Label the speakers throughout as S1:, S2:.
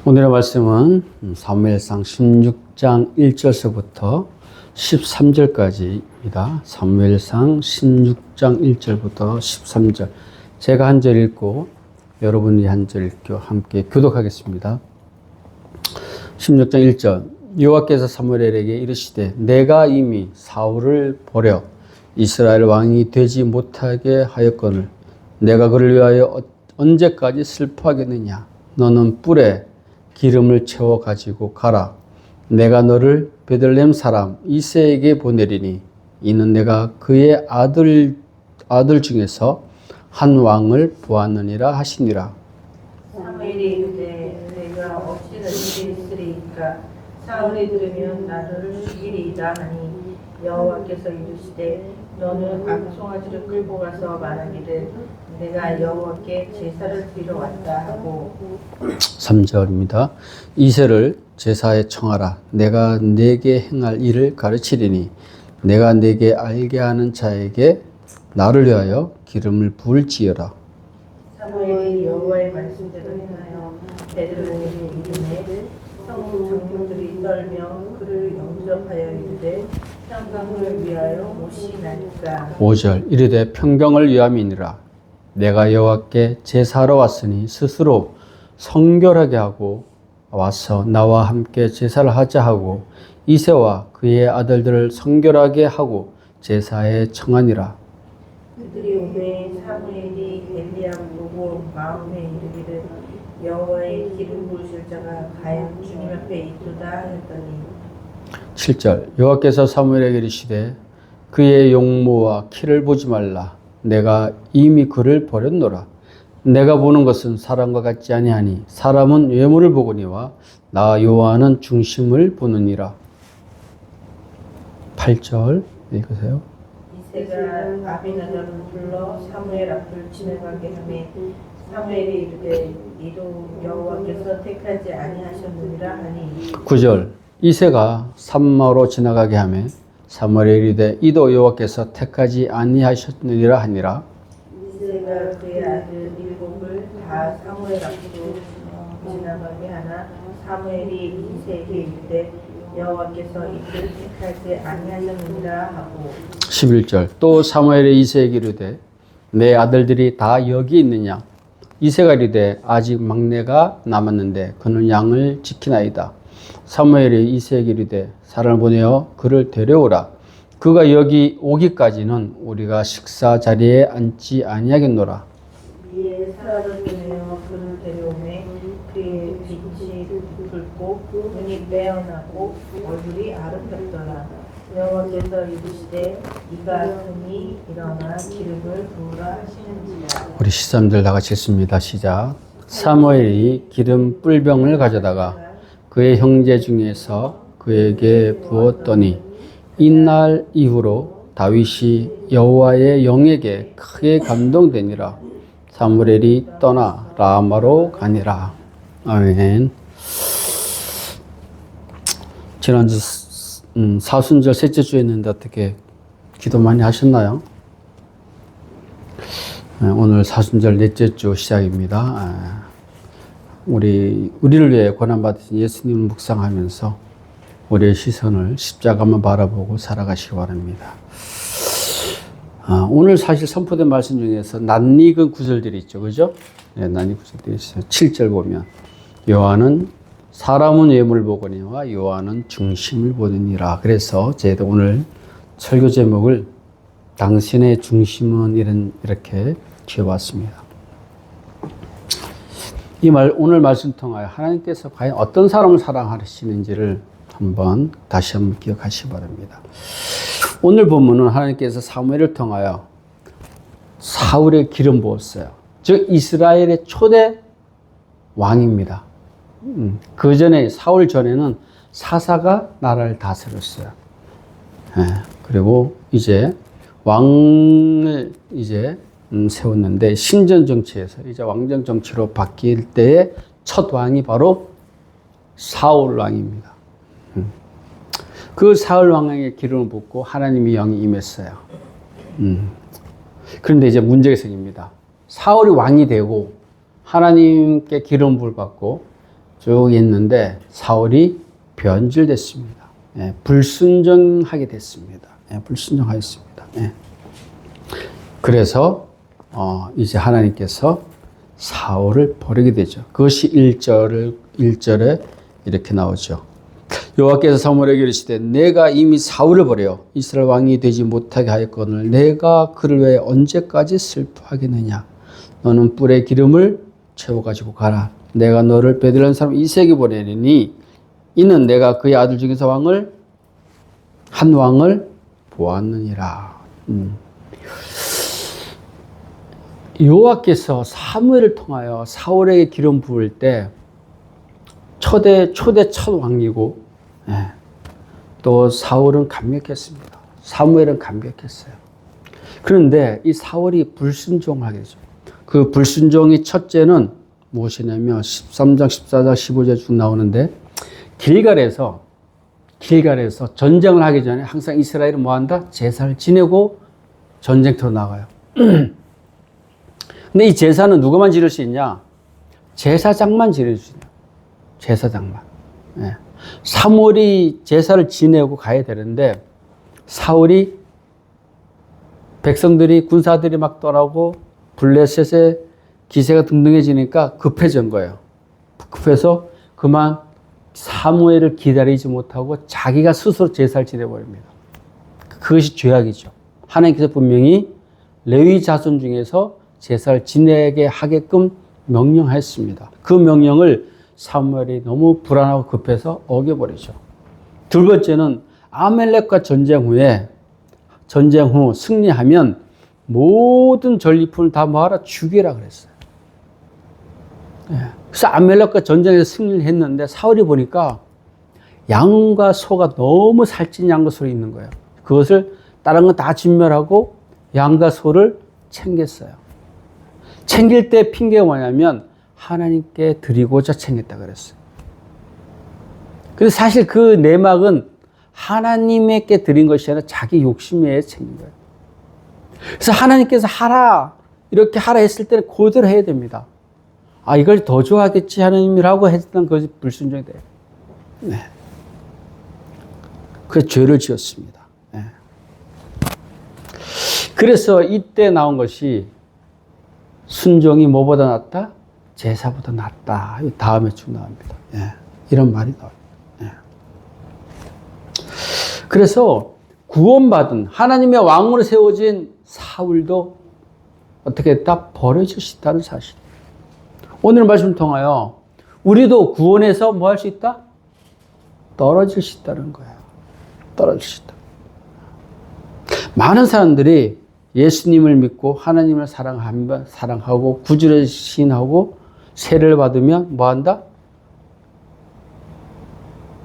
S1: 오늘의 말씀은 사무엘상 16장 1절서부터 13절까지입니다. 사무엘상 16장 1절부터 13절. 제가 한 절 읽고 여러분이 한 절 읽고 함께 교독하겠습니다. 16장 1절. 여호와께서 사무엘에게 이르시되 내가 이미 사울을 버려 이스라엘 왕이 되지 못하게 하였거늘 내가 그를 위하여 언제까지 슬퍼하겠느냐. 너는 뿔에 기름을 채워 가지고 가라. 내가 너를 베들레헴 사람 이새에게 보내리니 이는 내가 그의 아들 중에서 한 왕을 보았느니라 하시니라.
S2: 사무엘이 이르되 내가 어찌 너희에게 있으리이까. 사울이 들으면 나를 죽이리이다 하니 여호와께서 이르시되 너는 암송아지를 끌고 가서 말하기를 내가 여호와께 제사를 드리러 왔다 하고.
S1: 3절입니다. 이새를 제사에 청하라. 내가 네게 행할 일을 가르치리니 내가 네게 알게 하는 자에게 나를 위하여 기름을 부을지어라.
S2: 사무엘이 여호와의 말씀대로 행하여 베들레헴에 이르매 성읍 장로들이 떨며 그를 영접하여 이르되 평강을 위하여 못이 나니까.
S1: 5절 이르되 평강을 위함이니라. 내가 여호와께 제사하러 왔으니 스스로 성결하게 하고 와서 나와 함께 제사를 하자 하고 이새와 그의 아들들을 성결하게 하고 제사에 청하니라.
S2: 그들이 오매 사무엘이 엘리야를 보고 마음에 이르기를 여호와의 기름 부으실 자가 과연 주님 앞에 있도다 했더니.
S1: 7절 여호와께서 사무엘에게 이르시되 그의 용모와 키를 보지 말라. 내가 이미 그를 버렸노라. 내가 보는 것은 사람과 같지 아니하니 사람은 외모를 보거니와 나 여호와는 중심을 보느니라. 8절 읽으세요.
S2: 이새가 아비나답을 불러 사무엘 앞을 지나가게 하매 사무엘이 이르되 이도 여호와께서 택하지 아니하셨느니라 하니.
S1: 9절 이새가 산마로 지나가게 하매 사무엘이 이르되 이도 여호와께서 택하지 아니하셨느니라 하니라.
S2: 이새가 그의 아들 일곱을 다 사무엘 앞으로 지나가게 하나 사무엘이 이새에게 이르되 여호와께서 이를 택하지 아니하셨느니라 하고.
S1: 11절 또 사무엘이 이새에게 이르되 내 아들들이 다 여기 있느냐. 이새가 이르되 아직 막내가 남았는데 그는 양을 지키나이다. 사무엘이 이새에게 이르되 사람을 보내어 그를 데려오라. 그가 여기 오기까지는 우리가 식사 자리에 앉지 아니하겠노라.
S2: 이에 사람을 보내어 그를 데려오매 그의 빛이 붉고 눈이 빼어나고 얼굴이 아름답더라. 여호와께서 이르시되 이가 크니 일어나 기름을 부으라 하시는지라.
S1: 우리 시사람들 다 같이 읽습니다. 시작. 사무엘이 기름 뿔병을 가져다가 그의 형제 중에서 그에게 부었더니 이날 이후로 다윗이 여호와의 영에게 크게 감동되니라. 사무엘이 떠나 라마로 가니라. 아멘. 지난주 사순절 셋째 주였는데 어떻게 기도 많이 하셨나요? 오늘 사순절 넷째 주 시작입니다. 우리를 위해 고난받으신 예수님을 묵상하면서 우리의 시선을 십자가만 바라보고 살아가시기 바랍니다. 오늘 사실 선포된 말씀 중에서 낯익은 구절들이 있죠. 그죠? 네, 낯익은 구절들이 있어요. 7절 보면 여호와는 사람은 외모를 보거니와 여호와는 중심을 보느니라. 그래서 저희도 오늘 설교 제목을 당신의 중심은 이렇게 지어봤습니다. 오늘 말씀 통하여 하나님께서 과연 어떤 사람을 사랑하시는지를 다시 한번 기억하시기 바랍니다. 오늘 본문은 하나님께서 사무엘을 통하여 사울의 기름 부었어요. 즉 이스라엘의 초대 왕입니다. 그 전에 사울 전에는 사사가 나라를 다스렸어요. 그리고 이제 왕을 세웠는데 신전 정치에서 이제 왕정 정치로 바뀔 때의 첫 왕이 바로 사울 왕입니다. 그 사울 왕에게 기름을 붓고 하나님의 영이 임했어요. 그런데 이제 문제가 생깁니다. 사울이 왕이 되고 하나님께 기름 부을 받고 쭉 있는데 사울이 변질됐습니다. 예, 불순종하게 됐습니다. 예, 불순종하였습니다. 예. 그래서 이제 하나님께서 사울을 버리게 되죠. 그것이 1절에 이렇게 나오죠. 여호와께서 사무엘에게 이르시되 내가 이미 사울을 버려 이스라엘 왕이 되지 못하게 하였거늘 내가 그를 왜 언제까지 슬퍼하겠느냐. 너는 뿔에 기름을 채워가지고 가라. 내가 너를 베들레헴 사람 이색에 보내리니 이는 내가 그의 아들 중에서 한 왕을 보았느니라. 여호와께서 사무엘을 통하여 사울에게 기름 부을 때 초대 첫 왕이고, 또 사울은 감격했습니다. 사무엘은 감격했어요. 그런데 이 사울이 불순종하게 되죠. 그 불순종의 첫째는 무엇이냐면 13장, 14장, 15절 쭉 나오는데 길갈에서 전쟁을 하기 전에 항상 이스라엘은 뭐한다? 제사를 지내고 전쟁터로 나가요. 근데 이 제사는 누구만 지낼 수 있냐? 제사장만 지낼 수 있냐? 제사장만. 예. 사무엘이 제사를 지내고 가야 되는데 사울이 백성들이 군사들이 막 떠나고 블레셋의 기세가 등등해지니까 급해진 거예요. 급해서 그만 사무엘을 기다리지 못하고 자기가 스스로 제사를 지내버립니다. 그것이 죄악이죠. 하나님께서 분명히 레위 자손 중에서 제사를 지내게 하게끔 명령했습니다. 그 명령을 사무엘이 너무 불안하고 급해서 어겨버리죠. 두 번째는 아멜렉과 전쟁 후 승리하면 모든 전리품을 다 모아라 죽이라 그랬어요. 그래서 아멜렉과 전쟁에서 승리를 했는데 사울이 보니까 양과 소가 너무 살찐 양과 소가 있는 거예요. 그것을 다른 건 다 진멸하고 양과 소를 챙겼어요. 챙길 때 핑계가 뭐냐면 하나님께 드리고자 챙겼다 그랬어요. 근데 사실 그 내막은 하나님께 드린 것이 아니라 자기 욕심에 의해 챙긴 거예요. 그래서 하나님께서 하라 이렇게 하라 했을 때는 그대로 해야 됩니다. 이걸 더 좋아하겠지 하나님이라고 했던 것이 불순종이 돼요. 네. 그래서 죄를 지었습니다. 네. 그래서 이때 나온 것이 순종이 뭐보다 낫다? 제사보다 낫다. 다음에 쭉 나옵니다. 예, 이런 말이 나와요. 예. 그래서 구원받은 하나님의 왕으로 세워진 사울도 어떻게 했다? 버려질 수 있다는 사실. 오늘 말씀을 통하여 우리도 구원에서 뭐 할 수 있다? 떨어질 수 있다는 거예요. 떨어질 수 있다. 많은 사람들이 예수님을 믿고 하나님을 사랑하고 구주를 시인하고 세례를 받으면 뭐한다?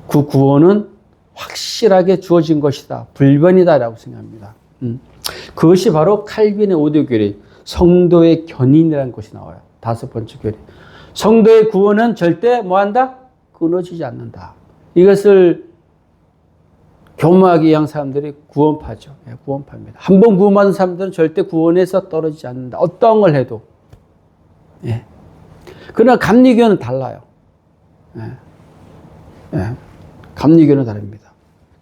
S1: 그 구원은 확실하게 주어진 것이다. 불변이다라고 생각합니다. 그것이 바로 칼빈의 오대교리 성도의 견인이라는 것이 나와요. 5번째 교리. 성도의 구원은 절대 뭐한다? 끊어지지 않는다. 이것을 교묘하게 이해한 사람들이 구원파죠. 예, 구원파입니다. 한 번 구원받은 사람들은 절대 구원에서 떨어지지 않는다. 어떤 걸 해도. 예. 그러나 감리교는 달라요. 예. 예. 감리교는 다릅니다.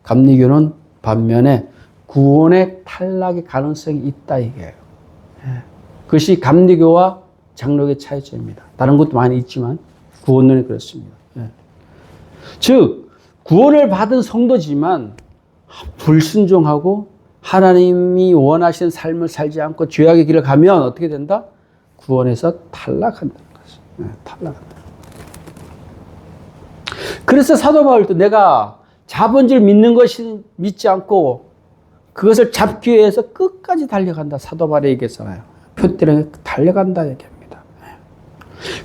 S1: 감리교는 반면에 구원의 탈락의 가능성이 있다 이게요. 예. 그것이 감리교와 장로교의 차이점입니다. 다른 것도 많이 있지만 구원론이 그렇습니다. 예. 즉 구원을 받은 성도지만 불순종하고 하나님이 원하시는 삶을 살지 않고 죄악의 길을 가면 어떻게 된다? 구원에서 탈락한다는 거죠. 네, 탈락한다. 그래서 사도 바울도 내가 자본주의를 믿는 것이 믿지 않고 그것을 잡기 위해서 끝까지 달려간다. 사도 바울이 얘기했잖아요. 표대로 달려간다 얘기합니다.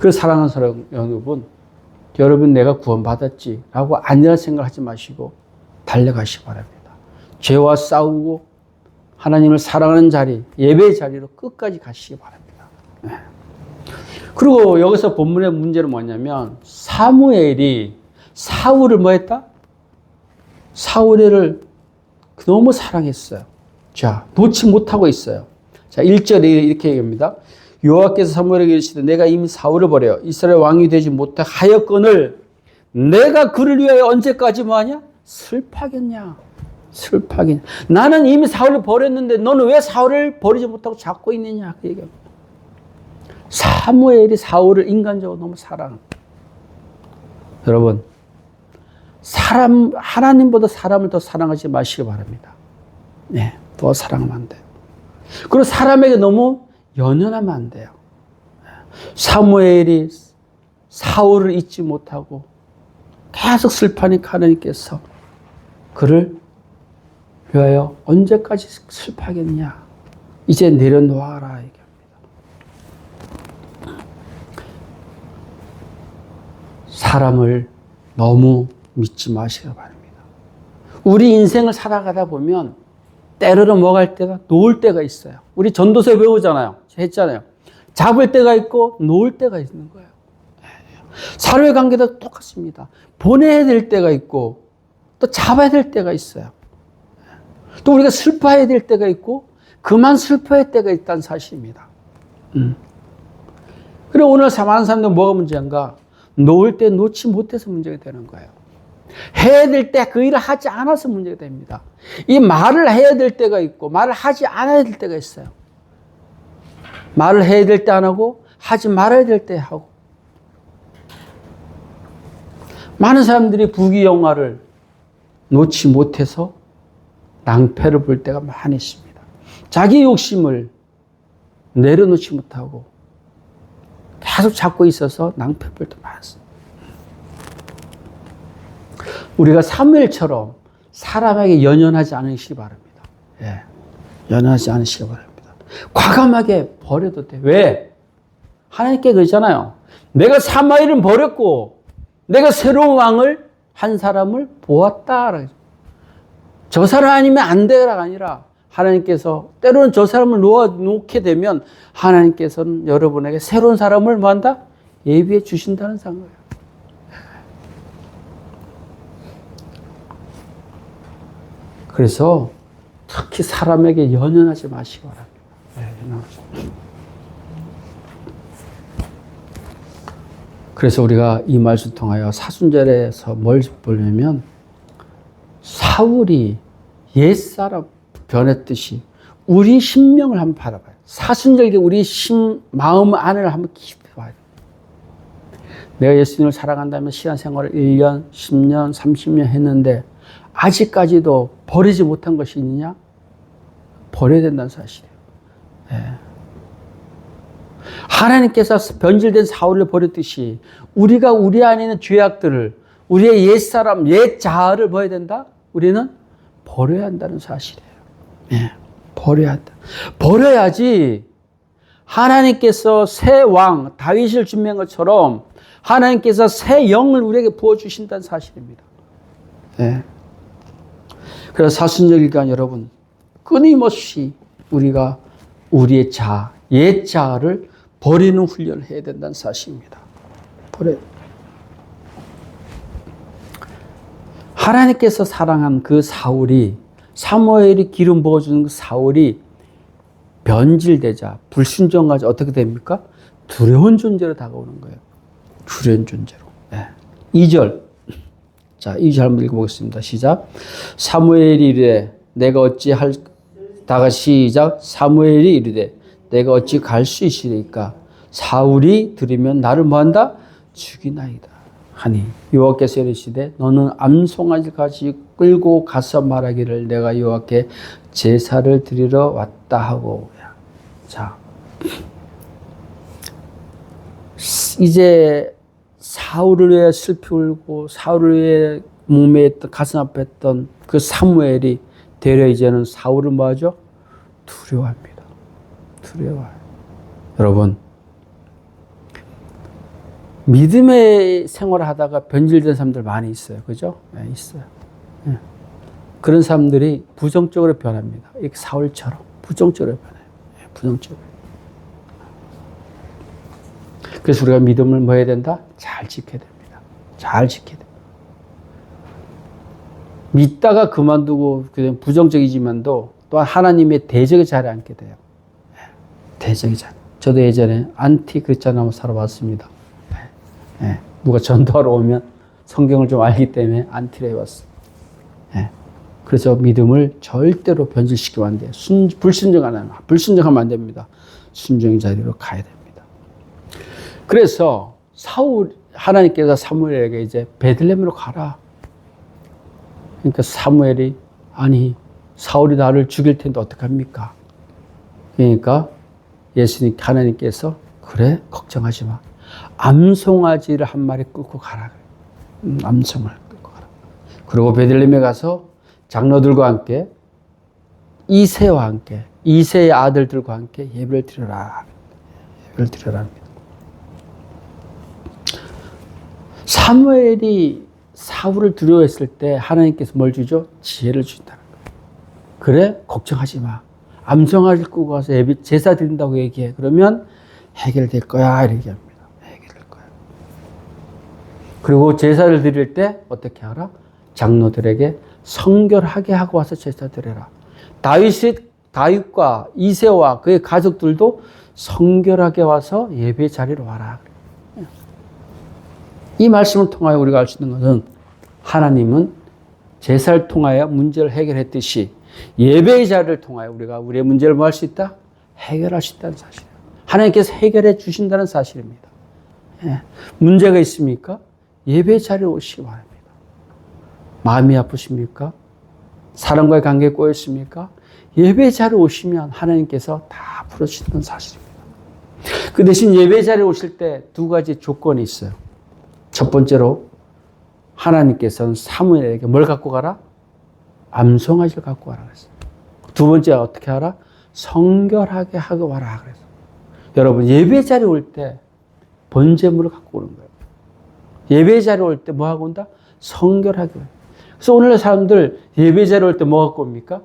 S1: 그래서 사랑하는 사람 여러분 내가 구원받았지 라고 안일한 생각하지 마시고 달려가시기 바랍니다. 죄와 싸우고 하나님을 사랑하는 자리, 예배의 자리로 끝까지 가시기 바랍니다. 네. 그리고 여기서 본문의 문제는 뭐냐면 사무엘이 사울을 뭐 했다? 사울을 너무 사랑했어요. 자, 놓지 못하고 있어요. 자, 1절에 이렇게 얘기합니다. 여호와께서 사무엘에게 이르시되 내가 이미 사울을 버려 이스라엘 왕이 되지 못해 하였거늘 내가 그를 위하여 언제까지 뭐하냐? 슬퍼하겠냐? 슬퍼하겠냐? 나는 이미 사울을 버렸는데 너는 왜 사울을 버리지 못하고 잡고 있느냐? 그 얘기합니다. 사무엘이 사울을 인간적으로 너무 사랑합니다. 여러분, 하나님보다 사람을 더 사랑하지 마시기 바랍니다. 네, 더 사랑하면 안 돼요. 그리고 사람에게 너무 연연하면 안 돼요. 사무엘이 사울을 잊지 못하고 계속 슬퍼하니까 하나님께서 그를 위하여 언제까지 슬퍼하겠냐? 이제 내려놓아라 얘기합니다. 사람을 너무 믿지 마시기 바랍니다. 우리 인생을 살아가다 보면 때로는 뭐 갈 때가 놓을 때가 있어요. 우리 전도서에 배우잖아요. 했잖아요. 잡을 때가 있고 놓을 때가 있는 거예요. 사람의 관계도 똑같습니다. 보내야 될 때가 있고 또 잡아야 될 때가 있어요. 또 우리가 슬퍼해야 될 때가 있고 그만 슬퍼할 때가 있다는 사실입니다. 그리고 오늘 많은 사람들은 뭐가 문제인가? 놓을 때 놓지 못해서 문제가 되는 거예요. 해야 될 때 그 일을 하지 않아서 문제가 됩니다. 이 말을 해야 될 때가 있고 말을 하지 않아야 될 때가 있어요. 말을 해야 될 때 안 하고 하지 말아야 될 때 하고. 많은 사람들이 부귀영화를 놓지 못해서 낭패를 볼 때가 많이 있습니다. 자기 욕심을 내려놓지 못하고 계속 잡고 있어서 낭패 볼 때 많습니다. 우리가 사무엘처럼 사람에게 연연하지 않으시기 바랍니다. 예, 연연하지 않으시기 바랍니다. 과감하게 버려도 돼. 왜? 하나님께 그러잖아요. 내가 사무엘은 버렸고 내가 새로운 왕을 한 사람을 보았다. 저 사람 아니면 안 되라가 아니라 하나님께서 때로는 저 사람을 놓게 되면 하나님께서는 여러분에게 새로운 사람을 뭐 한다? 예비해 주신다는 거예요. 그래서 특히 사람에게 연연하지 마시기 바랍니다. 네, 연연하지. 그래서 우리가 이 말씀 통하여 사순절에서 뭘 보려면 사울이 옛사람 변했듯이 우리 심령을 한번 바라봐요. 사순절에 우리 마음 안을 한번 깊이 봐요. 내가 예수님을 사랑한다면 신앙생활을 1년, 10년, 30년 했는데 아직까지도 버리지 못한 것이 있느냐? 버려야 된다는 사실이에요. 네. 하나님께서 변질된 사울을 버렸듯이 우리가 우리 안에 있는 죄악들을 우리의 옛사람, 옛자아를 버려야 된다? 우리는 버려야 한다는 사실이에요. 네. 버려야 한다. 버려야지 하나님께서 새 왕 다윗을 준비한 것처럼 하나님께서 새 영을 우리에게 부어주신다는 사실입니다. 네. 그래서 사순절 기간 여러분 끊임없이 우리가 우리의 옛 자아를 버리는 훈련을 해야 된다는 사실입니다. 하나님께서 사랑한 그 사무엘이 기름 부어주는 그 사울이 변질되자 불순종하자 어떻게 됩니까? 두려운 존재로 다가오는 거예요. 두려운 존재로. 네. 2절. 자, 2절 한번 읽어보겠습니다. 시작. 사무엘이 이르되 내가 어찌 다가 시작. 사무엘이 이르되 내가 어찌 갈 수 있으리까? 사울이 들으면 나를 뭐한다? 죽이나이다. 하니 여호와께서 이르시되 너는 암송아지를 가지고 끌고 가서 말하기를 내가 여호와께 제사를 드리러 왔다 하고. 자, 이제 사울을 위해 슬피 울고 사울을 위해 목매했던 가슴 아팠던 그 사무엘이 되려 이제는 사울을 뭐하죠? 두려워합니다. 두려워요. 여러분, 믿음의 생활을 하다가 변질된 사람들 많이 있어요. 그죠? 네, 있어요. 네. 그런 사람들이 부정적으로 변합니다. 이렇게 사울처럼 부정적으로 변해요. 네, 부정적으로. 그래서 우리가 믿음을 뭐 해야 된다? 잘 지켜야 됩니다. 잘 지켜야 됩니다. 믿다가 그만두고 그냥 부정적이지만도 또한 하나님의 대적의 자리에 앉게 돼요. 대적의 자리. 저도 예전에 안티 크리스찬 하고 살아봤습니다. 예. 누가 전도하러 오면 성경을 좀 알기 때문에 안티를 해왔어요. 예. 그래서 믿음을 절대로 변질시키면 안 돼요. 불순종하면 안 됩니다. 순종의 자리로 가야 됩니다. 그래서 하나님께서 사무엘에게 이제 베들레헴으로 가라. 그러니까 사무엘이 아니 사울이 나를 죽일 텐데 어떡합니까? 그러니까 하나님께서 그래 걱정하지 마. 암송아지를 한 마리 끌고 가라. 암송을 끌고 가라. 그리고 베들레헴에 가서 장로들과 함께 이새와 함께 이새의 아들들과 함께 예배를 드려라. 예배를 드려라 합니다. 사무엘이 사울을 두려워했을 때 하나님께서 뭘 주죠? 지혜를 준다는 거예요. 그래? 걱정하지 마. 암송아지를 끌고 가서 예배 제사 드린다고 얘기해. 그러면 해결될 거야. 이렇게 합니다. 해결될 거야. 그리고 제사를 드릴 때 어떻게 하라? 장로들에게 성결하게 하고 와서 제사 드려라. 다윗과 이새와 그의 가족들도 성결하게 와서 예배 자리로 와라. 이 말씀을 통하여 우리가 알 수 있는 것은 하나님은 제사를 통하여 문제를 해결했듯이 예배의 자리를 통하여 우리가 우리의 문제를 뭐 할 수 있다? 해결할 수 있다는 사실이에요. 하나님께서 해결해 주신다는 사실입니다. 예. 문제가 있습니까? 예배의 자리에 오시기 바랍니다. 마음이 아프십니까? 사람과의 관계에 꼬였습니까? 예배의 자리에 오시면 하나님께서 다 풀어주시는 사실입니다. 그 대신 예배의 자리에 오실 때 두 가지 조건이 있어요. 첫 번째로 하나님께서는 사무엘에게 뭘 갖고 가라? 암송아지를 갖고 와라 그랬어요. 두 번째 어떻게 하라? 성결하게 하고 와라 그랬어요. 여러분 예배 자리에 올 때 번제물을 갖고 오는 거예요. 예배 자리에 올 때 뭐 하고 온다? 성결하게. 그래서 오늘날 사람들 예배 자리에 올 때 뭐 갖고 옵니까?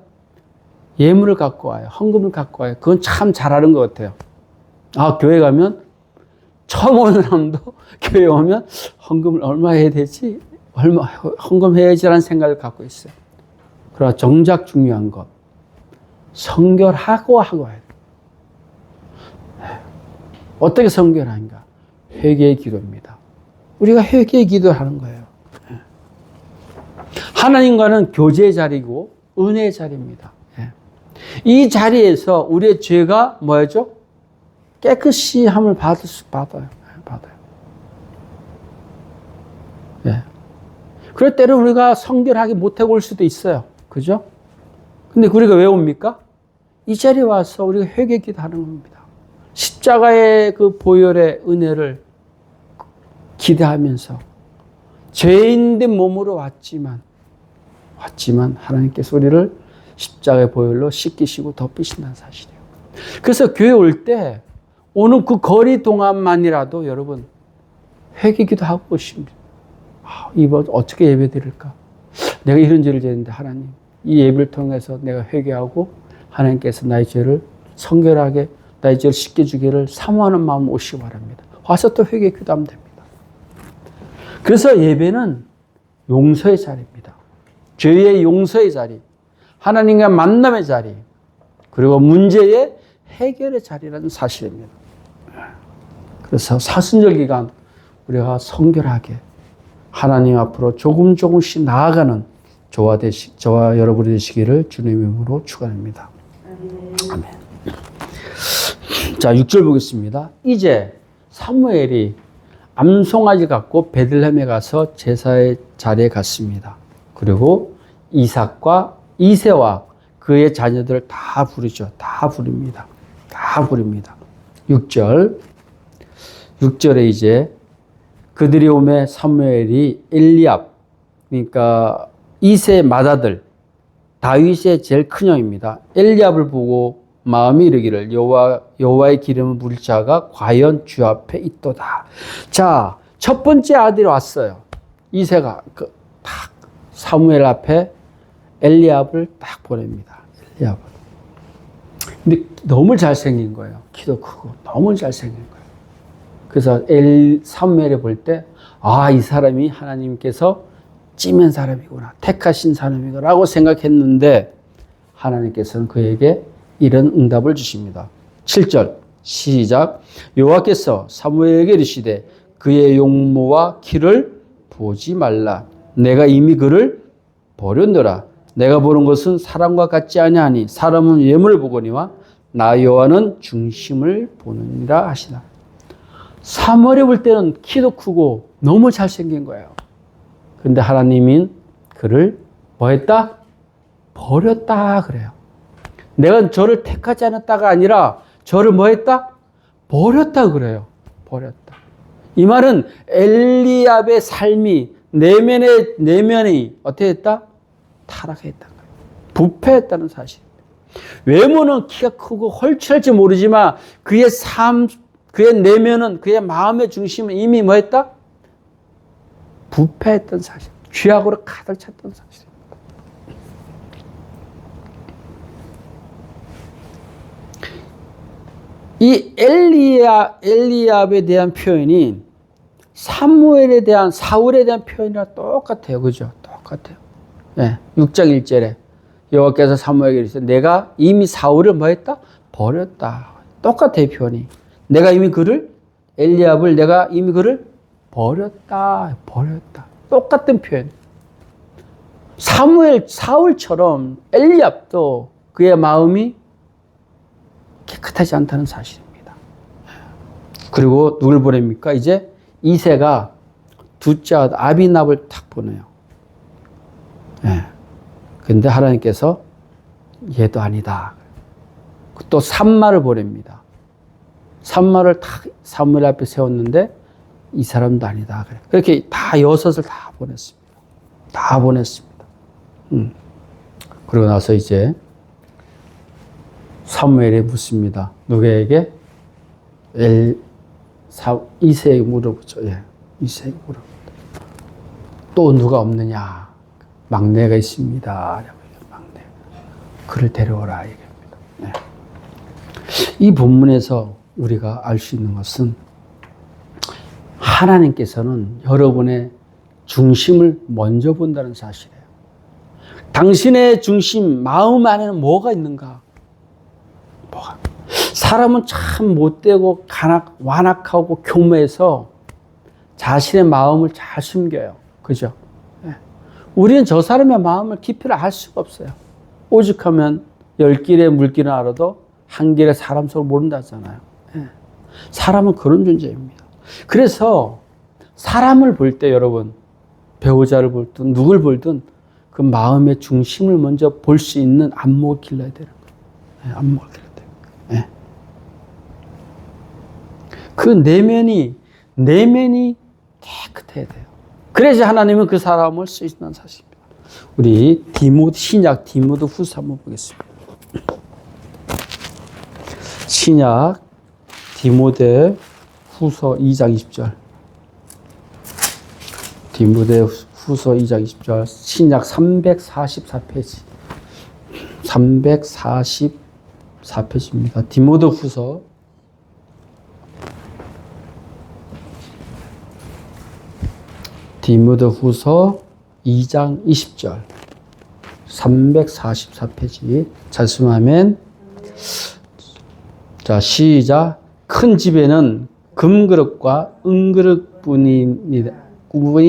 S1: 예물을 갖고 와요. 헌금을 갖고 와요. 그건 참 잘하는 것 같아요. 아, 교회 가면 처음 오는 사람도 교회 오면 헌금을 얼마 해야 되지? 헌금해야지라는 생각을 갖고 있어요. 그러나 정작 중요한 것, 성결하고 하고 와야 돼요. 어떻게 성결한가? 회개의 기도입니다. 우리가 회개의 기도를 하는 거예요. 하나님과는 교제의 자리고 은혜의 자리입니다. 이 자리에서 우리의 죄가 뭐였죠? 깨끗이 함을 받아요. 예. 그럴 때는 우리가 성결하게 못하고 올 수도 있어요. 그죠? 근데 우리가 왜 옵니까? 이 자리에 와서 우리가 회개 기도하는 겁니다. 십자가의 그 보혈의 은혜를 기대하면서 죄인된 몸으로 왔지만 하나님께서 우리를 십자가의 보혈로 씻기시고 덮으신다는 사실이에요. 그래서 교회 올 때 오는 그 거리 동안만이라도 여러분 회개기도 하고 오십니다. 이번 어떻게 예배 드릴까? 내가 이런 죄를 지었는데 하나님 이 예배를 통해서 내가 회개하고 하나님께서 나의 죄를 성결하게 나의 죄를 씻겨주기를 사모하는 마음 오시기 바랍니다. 와서 또 회개기도 하면 됩니다. 그래서 예배는 용서의 자리입니다. 죄의 용서의 자리, 하나님과 만남의 자리, 그리고 문제의 해결의 자리라는 사실입니다. 그래서 사순절 기간 우리가 성결하게 하나님 앞으로 조금씩 나아가는 저와 여러분이 되시기를 주님의 이름으로 축원합니다. 아멘. 자, 6절 보겠습니다. 이제 사무엘이 암송아지 갖고 베들레헴에 가서 제사의 자리에 갔습니다. 그리고 이삭과 이새와 그의 자녀들을 다 부르죠. 다 부릅니다. 6절에 이제 그들이 오매 사무엘이 엘리압, 그러니까 이새의 맏아들 다윗의 제일 큰 형입니다. 엘리압을 보고 마음이 이르기를 여호와의 기름을 부릴 자가 과연 주 앞에 있도다. 자, 첫 번째 아들이 왔어요. 이새가 딱 사무엘 앞에 엘리압을 딱 보냅니다. 엘리압을. 근데 너무 잘생긴 거예요. 키도 크고 너무 잘생긴 거예요. 그래서 사무엘이 볼 때 이 사람이 하나님께서 찌맨 사람이구나, 택하신 사람이구나 라고 생각했는데 하나님께서는 그에게 이런 응답을 주십니다. 7절 시작. 여호와께서 사무엘에게 이르시되 그의 용모와 키를 보지 말라. 내가 이미 그를 버렸노라. 내가 보는 것은 사람과 같지 아니하니 사람은 외모를 보거니와 나 여호와는 중심을 보느니라 하시나. 사무엘이 볼 때는 키도 크고 너무 잘생긴 거예요. 근데 하나님은 그를 뭐 했다? 버렸다 그래요. 내가 저를 택하지 않았다가 아니라 저를 뭐 했다? 버렸다 그래요. 버렸다. 이 말은 엘리압의 삶이 내면이 어떻게 했다? 타락했다. 부패했다는 사실입니다. 외모는 키가 크고 헐칠할지 모르지만 그의 삶, 그의 내면은, 그의 마음의 중심은 이미 뭐 했다? 부패했던 사실. 죄악으로 가득 찼던 사실입니다. 이 엘리압에 대한 표현이 사울에 대한 표현이랑 똑같아요. 그죠? 똑같아요. 네, 6장 1절에 여호와께서 사무엘에게 이르시되 내가 이미 사울을 뭐 했다? 버렸다. 똑같아요, 표현이. 내가 이미 엘리압을 내가 이미 그를 버렸다. 똑같은 표현. 사울처럼 엘리압도 그의 마음이 깨끗하지 않다는 사실입니다. 그리고 누굴 보냅니까? 이제 이새가 둘째 아들 아비납을 탁 보내요. 근데 하나님께서 얘도 아니다. 또 삼마를 보냅니다. 삼마를 탁 사무엘 앞에 세웠는데 이 사람도 아니다. 그렇게 다 여섯을 다 보냈습니다. 다 보냈습니다. 그러고 나서 이제 사무엘이 묻습니다. 누구에게? 이새에게 물어보죠. 이새에게 물어봅니다. 또 누가 없느냐? 막내가 있습니다. 막내. 그를 데려오라. 얘기합니다. 이 본문에서 우리가 알 수 있는 것은 하나님께서는 여러분의 중심을 먼저 본다는 사실이에요. 당신의 중심, 마음 안에는 뭐가 있는가? 사람은 참 못되고 완악하고 교묘해서 자신의 마음을 잘 숨겨요. 그죠? 우리는 저 사람의 마음을 깊이를 알 수가 없어요. 오죽하면 10길의 물길은 알아도 한 길의 사람 속을 모른다잖아요. 사람은 그런 존재입니다. 그래서 사람을 볼 때 여러분, 배우자를 볼든 누굴 볼든 그 마음의 중심을 먼저 볼 수 있는 안목을 길러야 되는 거예요. 안목을 길러야 돼요. 그 내면이 깨끗해야 돼요. 그래서 하나님은 그 사람을 쓰신다는 사실입니다. 우리 신약 디모데 후서 한번 보겠습니다. 신약 디모데 후서 2장 20절. 디모데 후서 2장 20절. 신약 344페이지. 344페이지입니다. 디모데 후서 2장 20절. 344페이지. 말씀하면 자, 시작. 큰 집에는 금그릇과 은그릇뿐이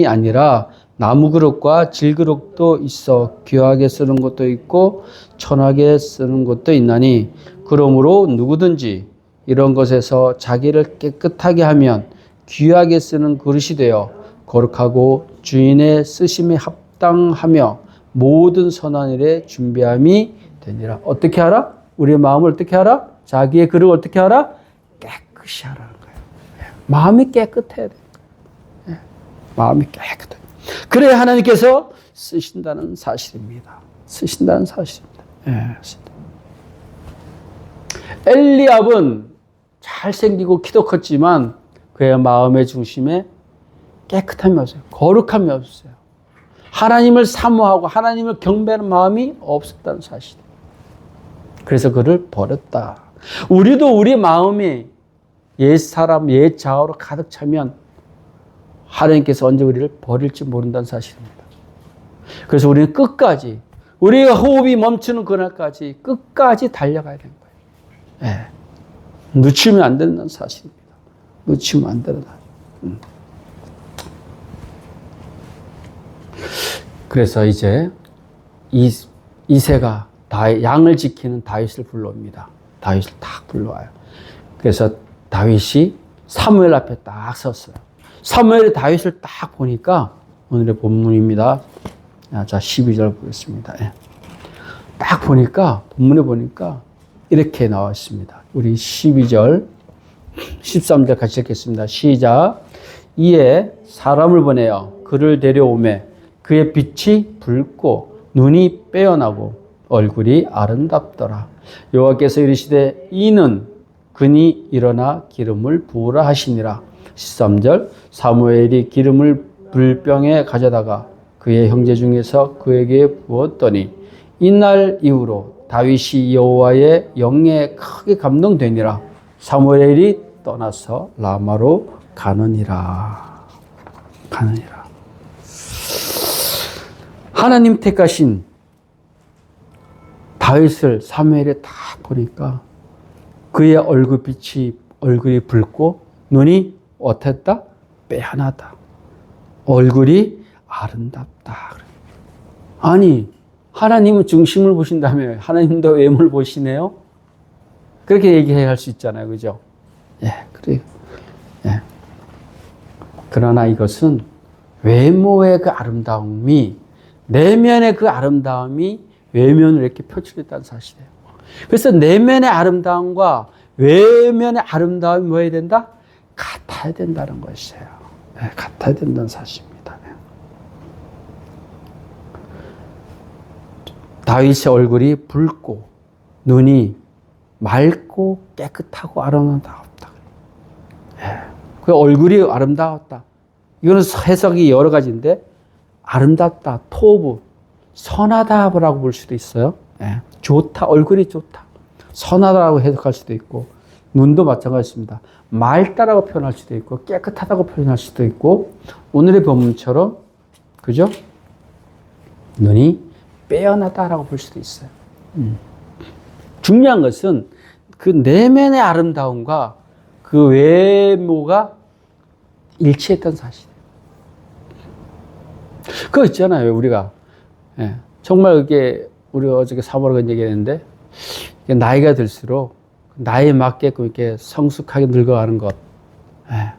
S1: 아니라 나무그릇과 질그릇도 있어 귀하게 쓰는 것도 있고 천하게 쓰는 것도 있나니 그러므로 누구든지 이런 것에서 자기를 깨끗하게 하면 귀하게 쓰는 그릇이 되어 거룩하고 주인의 쓰심에 합당하며 모든 선한 일에 준비함이 되니라. 어떻게 하라? 우리의 마음을 어떻게 하라? 자기의 그릇을 어떻게 하라? 깨끗이 하라는 거예요. 마음이 깨끗해야 돼요. 마음이 깨끗해. 그래야 하나님께서 쓰신다는 사실입니다. 쓰신다는 사실입니다. 엘리압은 잘생기고 키도 컸지만 그의 마음의 중심에 깨끗함이 없어요. 거룩함이 없어요. 하나님을 사모하고 하나님을 경배하는 마음이 없었다는 사실이에요. 그래서 그를 버렸다. 우리도 우리 마음이 옛사람, 옛자아로 가득 차면 하나님께서 언제 우리를 버릴지 모른다는 사실입니다. 그래서 우리는 끝까지, 우리가 호흡이 멈추는 그날까지 끝까지 달려가야 되는 거예요. 놓치면 안 된다는 사실입니다. 놓치면 안 된다. 그래서 이제 이새가 양을 지키는 다윗을 불러옵니다. 다윗을 딱 불러와요. 그래서 다윗이 사무엘 앞에 딱 섰어요. 사무엘이 다윗을 딱 보니까 오늘의 본문입니다. 자, 12절 보겠습니다. 예. 딱 보니까 본문에 보니까 이렇게 나와 있습니다. 우리 12절, 13절 같이 읽겠습니다. 시작. 이에 사람을 보내어 그를 데려오매 그의 빛이 붉고 눈이 빼어나고 얼굴이 아름답더라. 여호와께서 이르시되 이는 그니 일어나 기름을 부으라 하시니라. 13절 사무엘이 기름을 불병에 가져다가 그의 형제 중에서 그에게 부었더니 이날 이후로 다윗이 여호와의 영에 크게 감동되니라. 사무엘이 떠나서 라마로 가느니라. 하나님 택하신 다윗을 사무엘에 딱 보니까 그의 얼굴이 붉고 눈이 어땠다? 빼하나다. 얼굴이 아름답다. 아니, 하나님은 중심을 보신다며 하나님도 외모를 보시네요? 그렇게 얘기해야 할 수 있잖아요. 그죠? 예, 그래요. 예. 그러나 이것은 외모의 그 아름다움이, 내면의 그 아름다움이 외면으로 이렇게 표출됐다는 사실이에요. 그래서 내면의 아름다움과 외면의 아름다움이 뭐 해야 된다? 같아야 된다는 것이에요. 네, 같아야 된다는 사실입니다. 네. 다윗의 얼굴이 붉고 눈이 맑고 깨끗하고 아름답다. 네. 그 얼굴이 아름다웠다. 이거는 해석이 여러 가지인데 아름답다, 토부, 선하다라고 볼 수도 있어요. 네. 좋다, 얼굴이 좋다. 선하다라고 해석할 수도 있고 눈도 마찬가지입니다. 맑다라고 표현할 수도 있고 깨끗하다고 표현할 수도 있고 오늘의 본문처럼 그죠? 눈이 빼어나다라고 볼 수도 있어요. 중요한 것은 그 내면의 아름다움과 그 외모가 일치했던 사실이에요. 그거 있잖아요. 우리가 예, 정말 이게 우리가 어저께 사모라고 얘기했는데 나이가 들수록 나이에 맞게끔 이렇게 성숙하게 늙어가는 것, 예.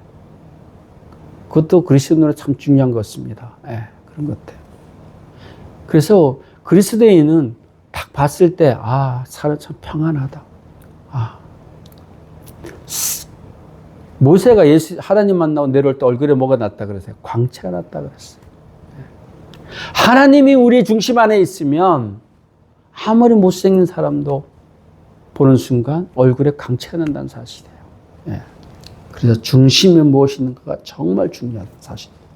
S1: 그것도 그리스도인으로 참 중요한 것 같습니다. 예, 그런 것 같아요. 그래서 그리스도인은 딱 봤을 때, 사람 참 평안하다. 모세가 하나님 만나고 내려올 때 얼굴에 뭐가 났다 그랬어요? 광채가 났다 그랬어요. 하나님이 우리의 중심 안에 있으면 아무리 못생긴 사람도 보는 순간 얼굴에 광채가 난다는 사실이에요. 예. 그래서 중심에 무엇이 있는가가 정말 중요한 사실입니다.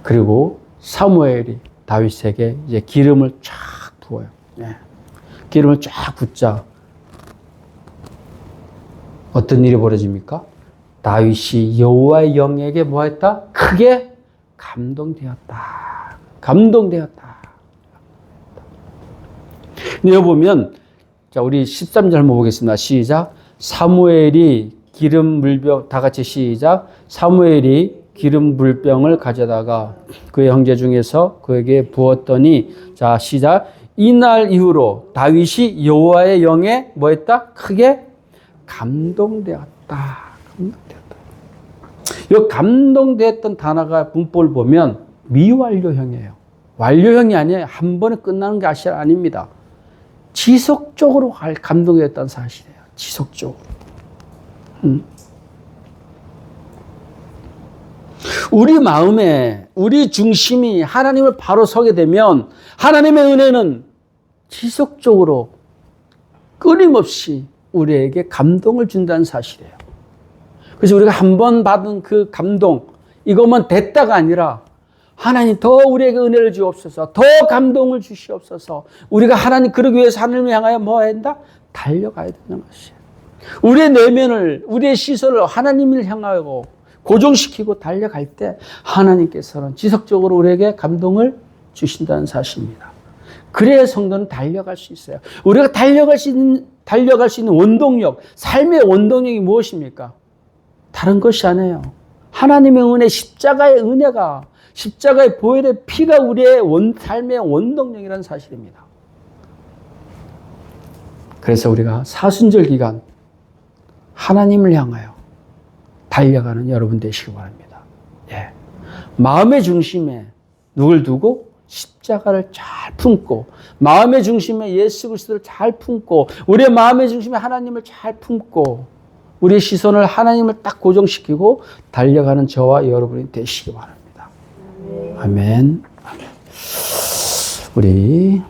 S1: 그리고 사무엘이 다윗에게 이제 기름을 쫙 부어요. 예. 기름을 쫙 붓자 어떤 일이 벌어집니까? 다윗이 여호와의 영에게 뭐했다? 크게 감동되었다. 근데 여기 보면 자, 우리 13절 한번 보겠습니다. 시작. 사무엘이 기름 물병, 다 같이 시작. 사무엘이 기름 물병을 가져다가 그의 형제 중에서 그에게 부었더니, 자, 시작. 이날 이후로 다윗이 여호와의 영에 뭐 했다? 크게 감동되었다. 이 감동되었던 단어가 문법을 보면 미완료형이에요. 완료형이 아니에요. 한 번에 끝나는 게 아닙니다. 지속적으로 감동되었다는 사실이에요. 지속적으로. 우리 마음에, 우리 중심이 하나님을 바로 서게 되면 하나님의 은혜는 지속적으로 끊임없이 우리에게 감동을 준다는 사실이에요. 그래서 우리가 한 번 받은 그 감동, 이것만 됐다가 아니라 하나님 더 우리에게 은혜를 주옵소서, 더 감동을 주시옵소서. 우리가 하나님 그러기 위해서 하나님을 향하여 뭐 해야 한다? 달려가야 되는 것이에요. 우리의 내면을, 우리의 시선을 하나님을 향하고 고정시키고 달려갈 때 하나님께서는 지속적으로 우리에게 감동을 주신다는 사실입니다. 그래야 성도는 달려갈 수 있어요. 우리가 달려갈 수 있는 원동력, 삶의 원동력이 무엇입니까? 다른 것이 아니에요. 하나님의 은혜, 십자가의 은혜가, 십자가의 보혈의 피가 우리의 삶의 원동력이라는 사실입니다. 그래서 우리가 사순절 기간 하나님을 향하여 달려가는 여러분 되시기 바랍니다. 예. 마음의 중심에 누굴 두고 십자가를 잘 품고, 마음의 중심에 예수 그리스도를 잘 품고, 우리의 마음의 중심에 하나님을 잘 품고, 우리의 시선을 하나님을 딱 고정시키고 달려가는 저와 여러분이 되시기 바랍니다. 아멘. 아멘. 우리